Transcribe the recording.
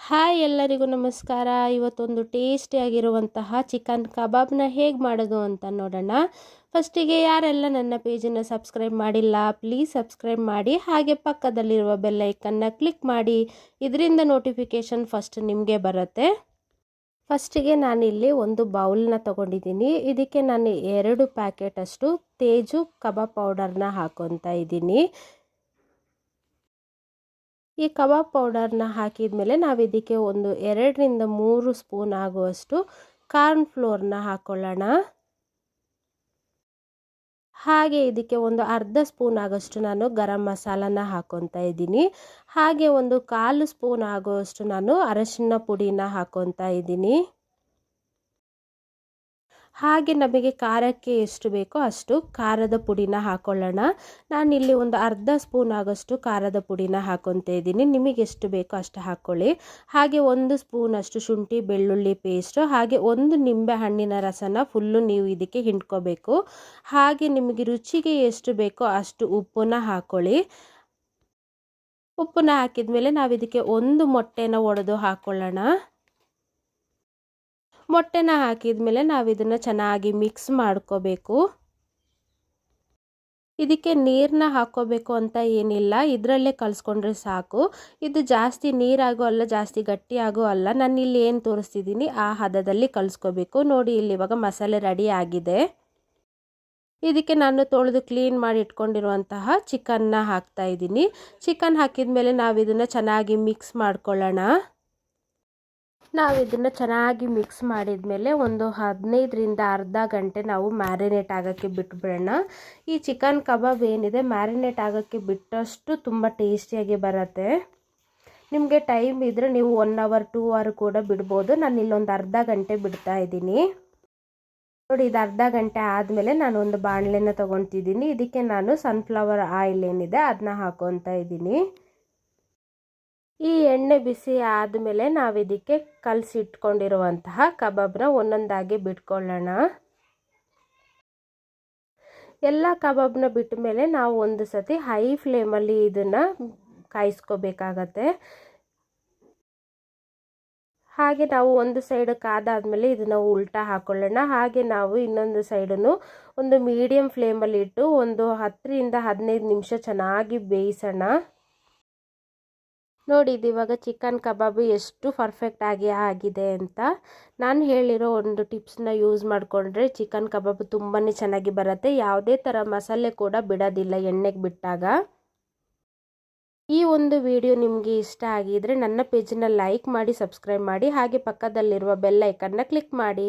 Hi ಎಲ್ಲರಿಗೂ ನಮಸ್ಕಾರ. ಇವತ್ತೊಂದು ಟೇಸ್ಟಿಯಾಗಿರುವಂತಹ ಚಿಕನ್ ಕಬಾಬ್ನ ಹೇಗೆ ಮಾಡೋದು ಅಂತ ನೋಡೋಣ. ಫಸ್ಟಿಗೆ ಯಾರೆಲ್ಲ ನನ್ನ ಪೇಜನ್ನು ಸಬ್ಸ್ಕ್ರೈಬ್ ಮಾಡಿಲ್ಲ ಪ್ಲೀಸ್ ಸಬ್ಸ್ಕ್ರೈಬ್ ಮಾಡಿ, ಹಾಗೆ ಪಕ್ಕದಲ್ಲಿರುವ ಬೆಲ್ ಐಕನ್ನ ಕ್ಲಿಕ್ ಮಾಡಿ. ಇದರಿಂದ ನೋಟಿಫಿಕೇಷನ್ ಫಸ್ಟ್ ನಿಮಗೆ ಬರುತ್ತೆ. ಫಸ್ಟಿಗೆ ನಾನಿಲ್ಲಿ ಒಂದು ಬೌಲ್ನ ತೊಗೊಂಡಿದ್ದೀನಿ. ಇದಕ್ಕೆ ನಾನು 2 ಪ್ಯಾಕೆಟ್ ಅಷ್ಟು ತೇಜು ಕಬಾಬ್ ಪೌಡರ್ನ ಹಾಕೊತಾ ಇದ್ದೀನಿ. ಈ ಕಬಾಬ್ ಪೌಡರ್ನ ಹಾಕಿದ್ಮೇಲೆ ನಾವು ಇದಕ್ಕೆ ಒಂದು 2 ರಿಂದ 3 ಸ್ಪೂನ್ ಆಗುವಷ್ಟು ಕಾರ್ನ್ ಫ್ಲೋರ್ನ ಹಾಕೊಳ್ಳೋಣ. ಹಾಗೆ ಇದಕ್ಕೆ ಒಂದು ಅರ್ಧ ಸ್ಪೂನ್ ಆಗೋಷ್ಟು ನಾನು ಗರಂ ಮಸಾಲನ ಹಾಕೊತಾ ಇದ್ದೀನಿ. ಹಾಗೆ ಒಂದು 1/4 ಸ್ಪೂನ್ ಆಗುವಷ್ಟು ನಾನು ಅರಶಿನ ಪುಡಿನ ಹಾಕೊತಾ ಇದ್ದೀನಿ. ಹಾಗೆ ನಮಗೆ ಖಾರಕ್ಕೆ ಎಷ್ಟು ಬೇಕೋ ಅಷ್ಟು ಖಾರದ ಪುಡಿನ ಹಾಕೊಳ್ಳೋಣ. ನಾನಿಲ್ಲಿ ಒಂದು ಅರ್ಧ ಸ್ಪೂನ್ ಆಗೋಷ್ಟು ಖಾರದ ಪುಡಿನ ಹಾಕೊತಾ ಇದ್ದೀನಿ. ನಿಮಗೆ ಎಷ್ಟು ಬೇಕೋ ಅಷ್ಟು ಹಾಕ್ಕೊಳ್ಳಿ. ಹಾಗೆ 1 ಸ್ಪೂನ್ ಅಷ್ಟು ಶುಂಠಿ ಬೆಳ್ಳುಳ್ಳಿ ಪೇಸ್ಟು, ಹಾಗೆ 1 ನಿಂಬೆ ಹಣ್ಣಿನ ರಸನ ಫುಲ್ಲು ನೀವು ಇದಕ್ಕೆ ಹಿಂಡ್ಕೋಬೇಕು. ಹಾಗೆ ನಿಮಗೆ ರುಚಿಗೆ ಎಷ್ಟು ಬೇಕೋ ಅಷ್ಟು ಉಪ್ಪನ್ನ ಹಾಕ್ಕೊಳ್ಳಿ. ಉಪ್ಪನ್ನ ಹಾಕಿದ್ಮೇಲೆ ನಾವು ಇದಕ್ಕೆ 1 ಮೊಟ್ಟೆನ ಒಡೆದು ಹಾಕ್ಕೊಳ್ಳೋಣ. ಮೊಟ್ಟೆನ ಹಾಕಿದ್ಮೇಲೆ ನಾವು ಇದನ್ನು ಚೆನ್ನಾಗಿ ಮಿಕ್ಸ್ ಮಾಡ್ಕೋಬೇಕು. ಇದಕ್ಕೆ ನೀರನ್ನ ಹಾಕ್ಕೋಬೇಕು ಅಂತ ಏನಿಲ್ಲ, ಇದರಲ್ಲೇ ಕಲಿಸ್ಕೊಂಡ್ರೆ ಸಾಕು. ಇದು ಜಾಸ್ತಿ ನೀರಾಗೂ ಅಲ್ಲ ಜಾಸ್ತಿ ಗಟ್ಟಿಯಾಗೂ ಅಲ್ಲ. ನಾನು ಇಲ್ಲಿ ಏನು ತೋರಿಸ್ತಿದ್ದೀನಿ ಆ ಹದದಲ್ಲಿ ಕಲಿಸ್ಕೋಬೇಕು. ನೋಡಿ ಇಲ್ಲಿ ಇವಾಗ ಮಸಾಲೆ ರೆಡಿ ಆಗಿದೆ. ಇದಕ್ಕೆ ನಾನು ತೊಳೆದು ಕ್ಲೀನ್ ಮಾಡಿ ಇಟ್ಕೊಂಡಿರುವಂತಹ ಚಿಕನ್ನ ಹಾಕ್ತಾ ಇದ್ದೀನಿ. ಚಿಕನ್ ಹಾಕಿದ್ಮೇಲೆ ನಾವು ಇದನ್ನು ಚೆನ್ನಾಗಿ ಮಿಕ್ಸ್ ಮಾಡ್ಕೊಳ್ಳೋಣ. ನಾವು ಇದನ್ನು ಚೆನ್ನಾಗಿ ಮಿಕ್ಸ್ ಮಾಡಿದ್ಮೇಲೆ ಒಂದು 15 ರಿಂದ ಅರ್ಧ ಗಂಟೆ ನಾವು ಮ್ಯಾರಿನೇಟ್ ಆಗೋಕ್ಕೆ ಬಿಟ್ಬಿಡೋಣ. ಈ ಚಿಕನ್ ಕಬಾಬ್ ಏನಿದೆ ಮ್ಯಾರಿನೇಟ್ ಆಗೋಕ್ಕೆ ಬಿಟ್ಟಷ್ಟು ತುಂಬ ಟೇಸ್ಟಿಯಾಗಿ ಬರುತ್ತೆ. ನಿಮಗೆ ಟೈಮ್ ಇದ್ದರೆ ನೀವು 1 ಅವರ್ 2 ಅವರ್ ಕೂಡ ಬಿಡ್ಬೋದು. ನಾನು ಇಲ್ಲೊಂದು ಅರ್ಧ ಗಂಟೆ ಬಿಡ್ತಾ ಇದ್ದೀನಿ. ನೋಡಿ, ಇದು ಅರ್ಧ ಗಂಟೆ ಆದಮೇಲೆ ನಾನು ಒಂದು ಬಾಣಲೆನ ತೊಗೊತಿದ್ದೀನಿ. ಇದಕ್ಕೆ ನಾನು ಸನ್ಫ್ಲವರ್ ಆಯಿಲ್ ಏನಿದೆ ಅದನ್ನ ಹಾಕೊತಾ ಇದ್ದೀನಿ. ಈ ಎಣ್ಣೆ ಬಿಸಿ ಆದಮೇಲೆ ನಾವು ಇದಕ್ಕೆ ಕಲಸಿಟ್ಕೊಂಡಿರುವಂತಹ ಕಬಾಬ್ನ ಒಂದೊಂದಾಗಿ ಬಿಟ್ಕೊಳ್ಳೋಣ. ಎಲ್ಲ ಕಬಾಬ್ನ ಬಿಟ್ಟ ಮೇಲೆ ನಾವು ಒಂದು ಸತಿ ಹೈ ಫ್ಲೇಮಲ್ಲಿ ಇದನ್ನು ಕಾಯಿಸ್ಕೋಬೇಕಾಗತ್ತೆ. ಹಾಗೆ ನಾವು ಒಂದು ಸೈಡ್ ಕಾದಾದ್ಮೇಲೆ ಇದನ್ನು ಉಲ್ಟಾ ಹಾಕೊಳ್ಳೋಣ. ಹಾಗೆ ನಾವು ಇನ್ನೊಂದು ಸೈಡನ್ನು ಒಂದು ಮೀಡಿಯಂ ಫ್ಲೇಮಲ್ಲಿ ಇಟ್ಟು ಒಂದು 10 ರಿಂದ 15 ನಿಮಿಷ ಚೆನ್ನಾಗಿ ಬೇಯಿಸೋಣ. ನೋಡಿ, ಇದು ಇವಾಗ ಚಿಕನ್ ಕಬಾಬು ಎಷ್ಟು ಪರ್ಫೆಕ್ಟ್ ಆಗಿದೆ ಅಂತ. ನಾನು ಹೇಳಿರೋ ಒಂದು ಟಿಪ್ಸ್ನ ಯೂಸ್ ಮಾಡಿಕೊಂಡ್ರೆ ಚಿಕನ್ ಕಬಾಬು ತುಂಬಾ ಚೆನ್ನಾಗಿ ಬರುತ್ತೆ. ಯಾವುದೇ ಥರ ಮಸಾಲೆ ಕೂಡ ಬಿಡೋದಿಲ್ಲ ಎಣ್ಣೆಗೆ ಬಿಟ್ಟಾಗ. ಈ ಒಂದು ವಿಡಿಯೋ ನಿಮಗೆ ಇಷ್ಟ ಆಗಿದ್ರೆ ನನ್ನ ಪೇಜನ್ನು ಲೈಕ್ ಮಾಡಿ, ಸಬ್ಸ್ಕ್ರೈಬ್ ಮಾಡಿ, ಹಾಗೆ ಪಕ್ಕದಲ್ಲಿರುವ ಬೆಲ್ ಐಕನ್ನ ಕ್ಲಿಕ್ ಮಾಡಿ.